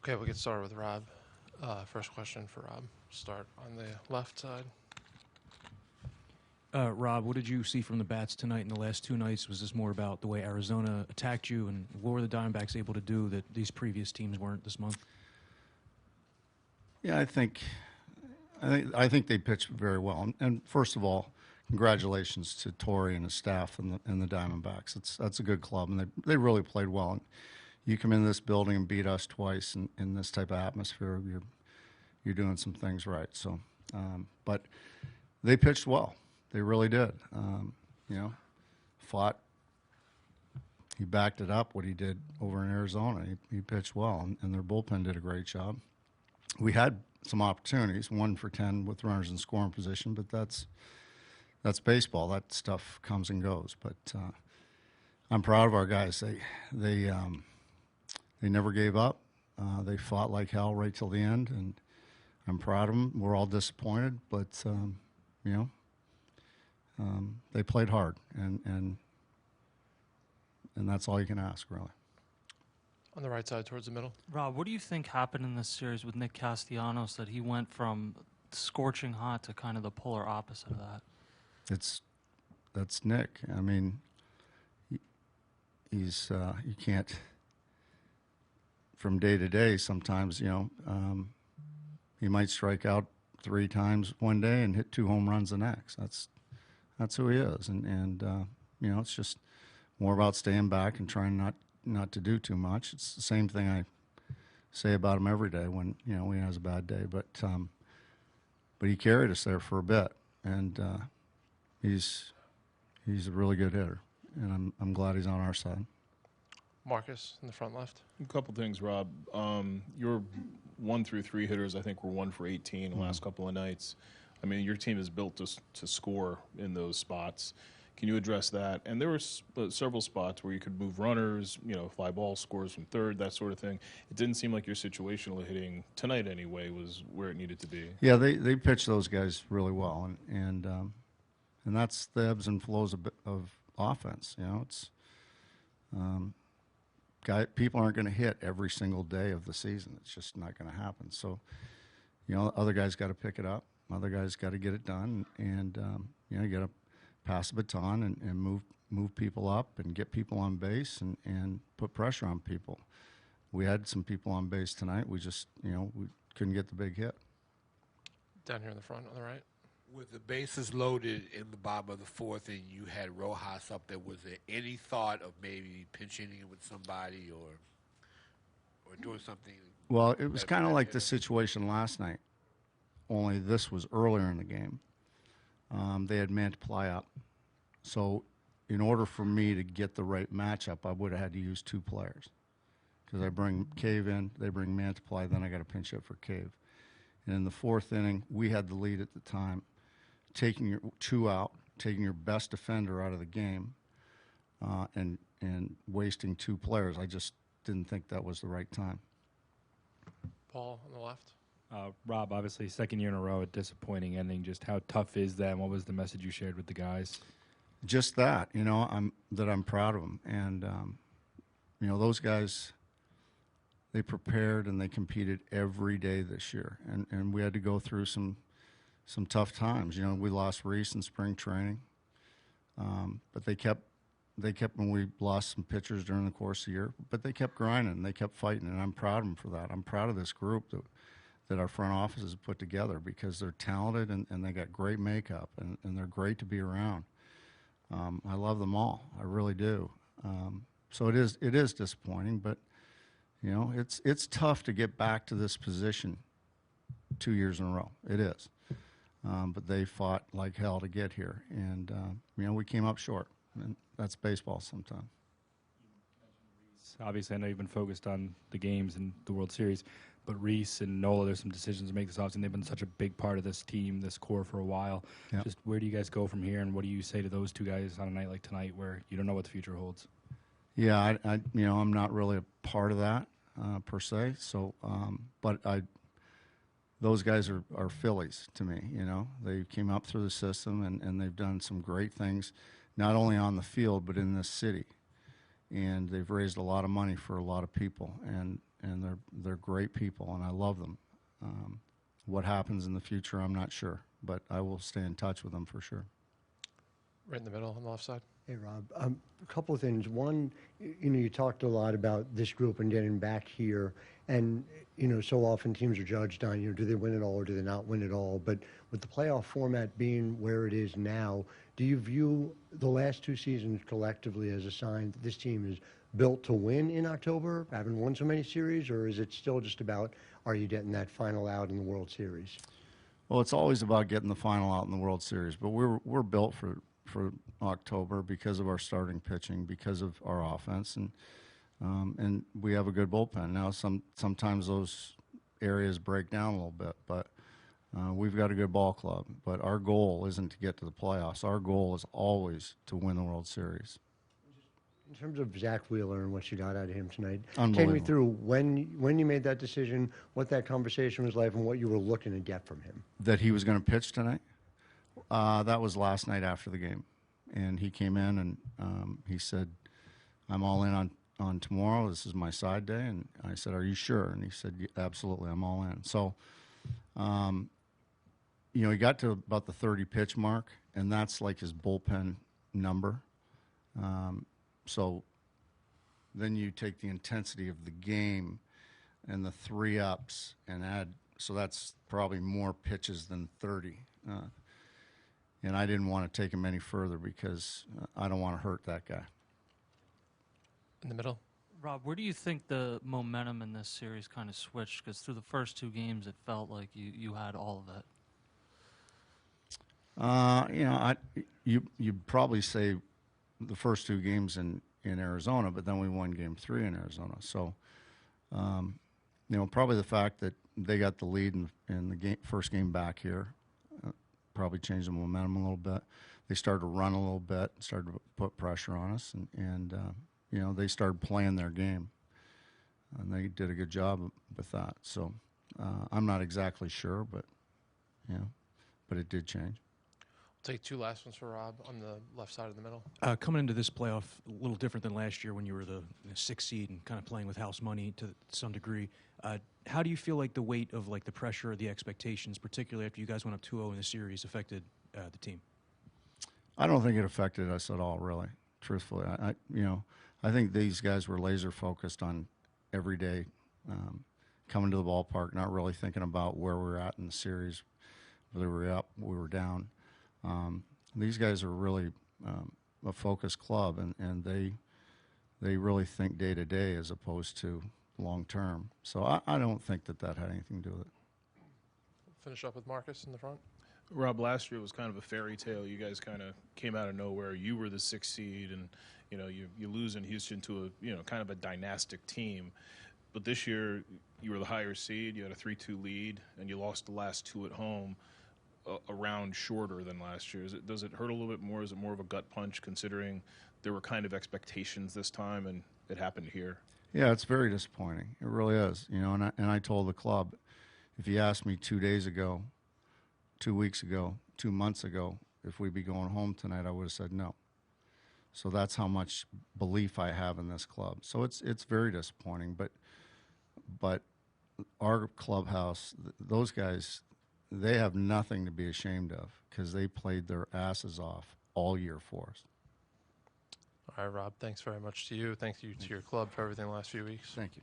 Okay, we'll get started with Rob. First question for Rob. Start on the left side. Rob, what did you see from the bats tonight and the last two nights? Was this more about the way Arizona attacked you, and what were the Diamondbacks able to do that these previous teams weren't this month? Yeah, I think they pitched very well. And first of all, congratulations to Torrey and his staff and the Diamondbacks. That's a good club, and they really played well. And you come in this building and beat us twice in this type of atmosphere, you're doing some things right. So, but they pitched well. They really did. Fought. He backed it up, what he did over in Arizona. He pitched well, and their bullpen did a great job. We had some opportunities, 1 for 10 with runners in scoring position, but that's baseball. That stuff comes and goes. But I'm proud of our guys. They never gave up. They fought like hell right till the end, and I'm proud of them. We're all disappointed, but they played hard, and that's all you can ask, really. On the right side towards the middle. Rob, what do you think happened in this series with Nick Castellanos that he went from scorching hot to kind of the polar opposite of that? That's Nick. I mean, he's you can't, from day to day. Sometimes he might strike out 3 times one day and hit 2 home runs the next. That's who he is, and it's just more about staying back and trying not to do too much. It's the same thing I say about him every day when he has a bad day. But he carried us there for a bit, and he's a really good hitter, and I'm glad he's on our side. Marcus in the front left. A couple things, Rob. Your 1 through 3 hitters, I think, were 1 for 18 the last couple of nights. I mean, your team is built to score in those spots. Can you address that? And there were several spots where you could move runners, fly ball scores from third, that sort of thing. It didn't seem like your situational hitting tonight anyway was where it needed to be. Yeah, they pitched those guys really well, and that's the ebbs and flows of offense. It's people aren't going to hit every single day of the season. It's just not going to happen. So, other guys got to pick it up. Other guys got to get it done, and you got to pass the baton and move people up and get people on base and put pressure on people. We had some people on base tonight. We just, we couldn't get the big hit. Down here in the front on the right. With the bases loaded in the bottom of the 4th and you had Rojas up there, was there any thought of maybe pinch hitting it with somebody or doing something? Well, it was kind of like the situation last night, only this was earlier in the game. They had Mantiply up. So in order for me to get the right matchup, I would have had to use 2 players. Because I bring Cave in, they bring Mantiply, then I got to pinch hit for Cave. And in the 4th inning, we had the lead at the time. Taking your 2 out, taking your best defender out of the game, and wasting 2 players, I just didn't think that was the right time. Paul on the left. Rob, obviously, second year in a row, a disappointing ending. Just how tough is that? And what was the message you shared with the guys? Just that, I'm proud of them. And, those guys, they prepared and they competed every day this year. And we had to go through some tough times. We lost Reese in spring training. But they kept when we lost some pitchers during the course of the year, but they kept grinding and they kept fighting. And I'm proud of them for that. I'm proud of this group that our front office has put together because they're talented and they got great makeup and they're great to be around. I love them all. I really do. So it is disappointing, but it's tough to get back to this position 2 years in a row. It is. But they fought like hell to get here, and we came up short. And that's baseball sometimes. Obviously, I know you've been focused on the games and the World Series, but Reese and Nola, there's some decisions to make this offseason. They've been such a big part of this team, this core for a while. Yep. Just where do you guys go from here, and what do you say to those 2 guys on a night like tonight where you don't know what the future holds? Yeah, I'm not really a part of that per se. So, but those guys are Phillies to me. They came up through the system and they've done some great things, not only on the field but in this city. and they've raised a lot of money for a lot of people, and they're great people, and I love them. What happens in the future, I'm not sure, but I will stay in touch with them for sure. Right in the middle on the left side. Hey, Rob. A couple of things. One, you talked a lot about this group and getting back here, and so often teams are judged on, do they win it all or do they not win it all? But with the playoff format being where it is now, do you view the last two seasons collectively as a sign that this team is built to win in October, having won so many series, or is it still just about, are you getting that final out in the World Series? Well, it's always about getting the final out in the World Series, but we're built for October because of our starting pitching, because of our offense, and we have a good bullpen. Now, sometimes those areas break down a little bit, but we've got a good ball club. But our goal isn't to get to the playoffs. Our goal is always to win the World Series. In terms of Zach Wheeler and what you got out of him tonight, take me Unbelievable. through when you made that decision, what that conversation was like, and what you were looking to get from him. That he was going to pitch tonight? That was last night after the game. And he came in and he said, I'm all in on tomorrow. This is my side day. And I said, are you sure? And he said, yeah, absolutely, I'm all in. So, he got to about the 30 pitch mark, and that's like his bullpen number. So then you take the intensity of the game and the 3 ups and add, so that's probably more pitches than 30. And I didn't want to take him any further because I don't want to hurt that guy. In the middle. Rob, where do you think the momentum in this series kind of switched? Because through the first 2 games, it felt like you had all of it. You'd probably say the first 2 games in Arizona, but then we won Game 3 in Arizona. So, probably the fact that they got the lead in the first game back here probably changed the momentum a little bit. They started to run a little bit, started to put pressure on us, and they started playing their game, and they did a good job with that. So I'm not exactly sure, but it did change. Take 2 last ones for Rob on the left side of the middle. Coming into this playoff, a little different than last year when you were the 6th seed and kind of playing with house money to some degree. How do you feel like the weight of the pressure or the expectations, particularly after you guys went up 2-0 in the series, affected the team? I don't think it affected us at all, really. Truthfully, I think these guys were laser focused on every day coming to the ballpark, not really thinking about where we were at in the series, whether we were up, we were down. These guys are really a focused club, and they really think day to day as opposed to long term. So I don't think that had anything to do with it. Finish up with Marcus in the front. Rob, last year was kind of a fairy tale. You guys kind of came out of nowhere. You were the 6th seed, and you lose in Houston to a kind of a dynastic team. But this year you were the higher seed. You had a 3-2 lead, and you lost the last 2 at home. A round shorter than last year. Does it hurt a little bit more? Is it more of a gut punch considering there were kind of expectations this time and it happened here? Yeah, it's very disappointing. It really is. And I told the club, if you asked me 2 days ago, 2 weeks ago, 2 months ago, if we'd be going home tonight, I would have said no. So that's how much belief I have in this club. So it's very disappointing. But our clubhouse, those guys, they have nothing to be ashamed of because they played their asses off all year for us. All right, Rob, thanks very much to you. Thank you to your club for everything the last few weeks. Thank you.